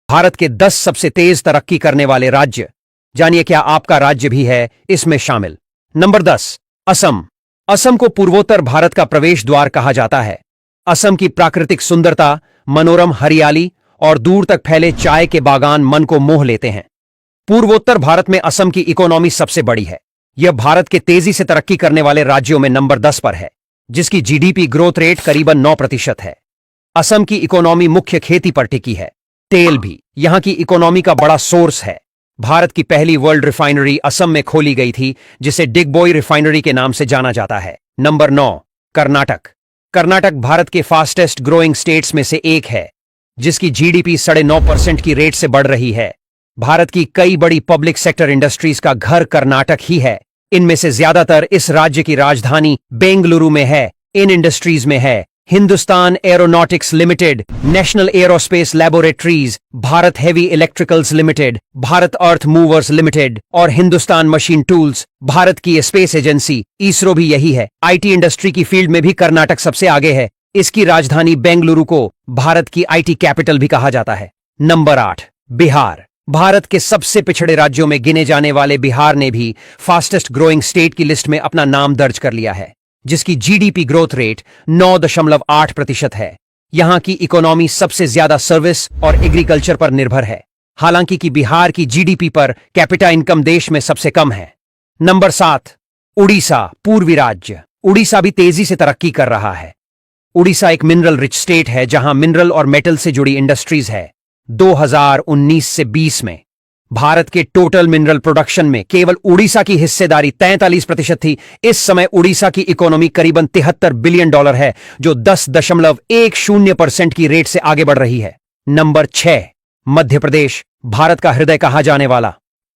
भारत के 10 सबसे तेज तरक्की करने वाले राज्य। जानिए क्या आपका राज्य भी है इसमें शामिल। नंबर 10, असम। असम को पूर्वोत्तर भारत का प्रवेश द्वार कहा जाता है। असम की प्राकृतिक सुंदरता, मनोरम हरियाली और दूर तक फैले चाय के बागान मन को मोह लेते हैं। पूर्वोत्तर भारत में असम की इकोनॉमी सबसे बड़ी है। यह भारत के तेजी से तरक्की करने वाले राज्यों में नंबर 10 पर है, जिसकी जीडीपी ग्रोथ रेट करीबन 9% है। असम की इकोनॉमी मुख्य खेती पर टिकी है। तेल भी यहां की इकोनॉमी का बड़ा सोर्स है। भारत की पहली वर्ल्ड रिफाइनरी असम में खोली गई थी, जिसे डिगबोई रिफाइनरी के नाम से जाना जाता है। नंबर 9, कर्नाटक। कर्नाटक भारत के फास्टेस्ट ग्रोइंग स्टेट्स में से एक है, जिसकी जीडीपी 9.5% की रेट से बढ़ रही है। भारत की कई बड़ी पब्लिक सेक्टर इंडस्ट्रीज का घर कर्नाटक ही है। इनमें से ज्यादातर इस राज्य की राजधानी बेंगलुरु में है। इन इंडस्ट्रीज में है Hindustan aeronautics limited, national aerospace laboratories, Bharat heavy electricals limited, Bharat earth movers limited और हिंदुस्तान मशीन टूल्स। भारत की स्पेस एजेंसी इसरो भी यही है। आईटी इंडस्ट्री की फील्ड में भी कर्नाटक सबसे आगे है। इसकी राजधानी बेंगलुरु को भारत की आईटी कैपिटल भी कहा जाता है। नंबर 8, बिहार। भारत के सबसे पिछड़े राज्यों में गिने जाने वाले बिहार ने भी फास्टेस्ट ग्रोइंग स्टेट की लिस्ट में अपना नाम दर्ज कर लिया है, जिसकी जीडीपी ग्रोथ रेट 9.8% है। यहां की इकोनॉमी सबसे ज्यादा सर्विस और एग्रीकल्चर पर निर्भर है, हालांकि कि बिहार की जीडीपी पर कैपिटा इनकम देश में सबसे कम है। नंबर 7, उड़ीसा, पूर्वी राज्य। उड़ीसा भी तेजी से तरक्की कर रहा है। उड़ीसा एक मिनरल रिच स्टेट है, जहां मिनरल और मेटल से जुड़ी इंडस्ट्रीज है। 2019 से 20 में भारत के टोटल मिनरल प्रोडक्शन में केवल उड़ीसा की हिस्सेदारी 43% थी। इस समय उड़ीसा की इकोनॉमी करीबन $73 बिलियन है, जो 10.10% की रेट से आगे बढ़ रही है। नंबर 6, मध्य प्रदेश, भारत का हृदय कहा जाने वाला।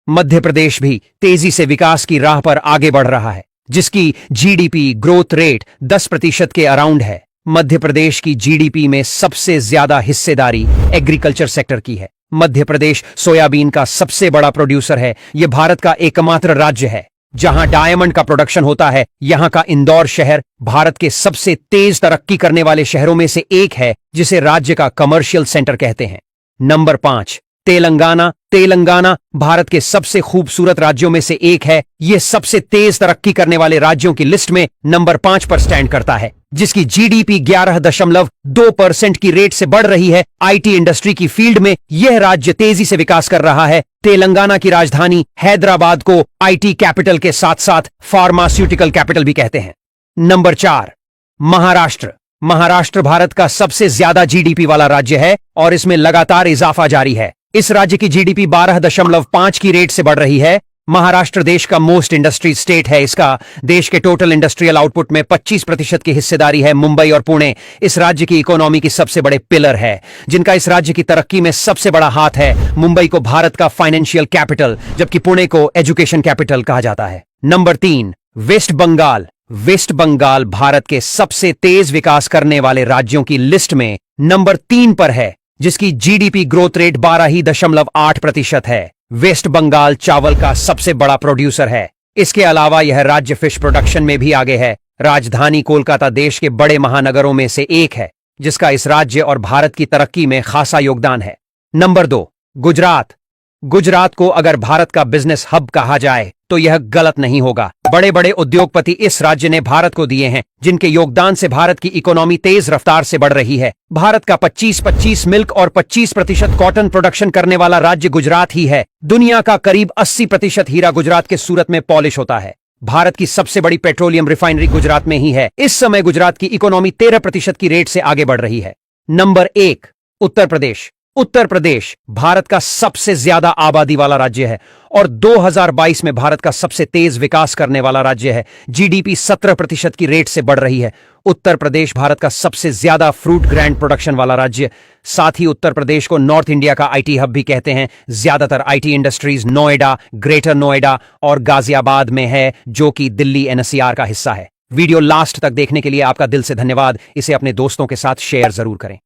मध्य प्रदेश भी तेजी से विकास की राह पर आगे बढ़ रहा है, जिसकी जीडीपी ग्रोथ रेट 10% के अराउंड है। मध्य प्रदेश की जीडीपी में सबसे ज्यादा हिस्सेदारी एग्रीकल्चर सेक्टर की है। मध्य प्रदेश सोयाबीन का सबसे बड़ा प्रोड्यूसर है। यह भारत का एकमात्र राज्य है जहां डायमंड का प्रोडक्शन होता है। यहां का इंदौर शहर भारत के सबसे तेज तरक्की करने वाले शहरों में से एक है, जिसे राज्य का कमर्शियल सेंटर कहते हैं। नंबर 5, तेलंगाना। तेलंगाना भारत के सबसे खूबसूरत राज्यों में से एक है। यह सबसे तेज तरक्की करने वाले राज्यों की लिस्ट में नंबर 5 पर स्टैंड करता है, जिसकी जीडीपी 11.2% की रेट से बढ़ रही है। आईटी इंडस्ट्री की फील्ड में यह राज्य तेजी से विकास कर रहा है। तेलंगाना की राजधानी हैदराबाद को आईटी कैपिटल के साथ साथ फार्मास्यूटिकल कैपिटल भी कहते हैं। नंबर 4, महाराष्ट्र। महाराष्ट्र भारत का सबसे ज्यादा जीडीपी वाला राज्य है और इसमें लगातार इजाफा जारी है। इस राज्य की जीडीपी 12.5 की रेट से बढ़ रही है। महाराष्ट्र देश का मोस्ट इंडस्ट्री स्टेट है। इसका देश के टोटल इंडस्ट्रियल आउटपुट में 25% की हिस्सेदारी है। मुंबई और पुणे इस राज्य की इकोनॉमी की सबसे बड़े पिलर है, जिनका इस राज्य की तरक्की में सबसे बड़ा हाथ है। मुंबई को भारत का फाइनेंशियल कैपिटल, जबकि पुणे को एजुकेशन कैपिटल कहा जाता है। नंबर 3, वेस्ट बंगाल। वेस्ट बंगाल भारत के सबसे तेज विकास करने वाले राज्यों की लिस्ट में नंबर 3 पर है, जिसकी जीडीपी ग्रोथ रेट 12.8% है। वेस्ट बंगाल चावल का सबसे बड़ा प्रोड्यूसर है। इसके अलावा यह राज्य फिश प्रोडक्शन में भी आगे है। राजधानी कोलकाता देश के बड़े महानगरों में से एक है, जिसका इस राज्य और भारत की तरक्की में खासा योगदान है। नंबर 2, गुजरात। गुजरात को अगर भारत का बिजनेस हब कहा जाए तो यह गलत नहीं होगा। बड़े बड़े उद्योगपति इस राज्य ने भारत को दिए हैं, जिनके योगदान से भारत की इकोनॉमी तेज रफ्तार से बढ़ रही है। भारत का 25% मिल्क और 25% कॉटन प्रोडक्शन करने वाला राज्य गुजरात ही है। दुनिया का करीब 80% हीरा गुजरात के सूरत में पॉलिश होता है। भारत की सबसे बड़ी पेट्रोलियम रिफाइनरी गुजरात में ही है। इस समय गुजरात की इकोनॉमी 13% की रेट से आगे बढ़ रही है। नंबर 1, उत्तर प्रदेश। उत्तर प्रदेश भारत का सबसे ज्यादा आबादी वाला राज्य है और 2022 में भारत का सबसे तेज विकास करने वाला राज्य है। जीडीपी 17% की रेट से बढ़ रही है। उत्तर प्रदेश भारत का सबसे ज्यादा फ्रूट ग्रैंड प्रोडक्शन वाला राज्य। साथ ही उत्तर प्रदेश को नॉर्थ इंडिया का आईटी हब भी कहते हैं। ज्यादातर IT industries Noida, greater Noida और गाजियाबाद में है, जो कि दिल्ली एनसीआर का हिस्सा है। वीडियो लास्ट तक देखने के लिए आपका दिल से धन्यवाद। इसे अपने दोस्तों के साथ शेयर जरूर करें।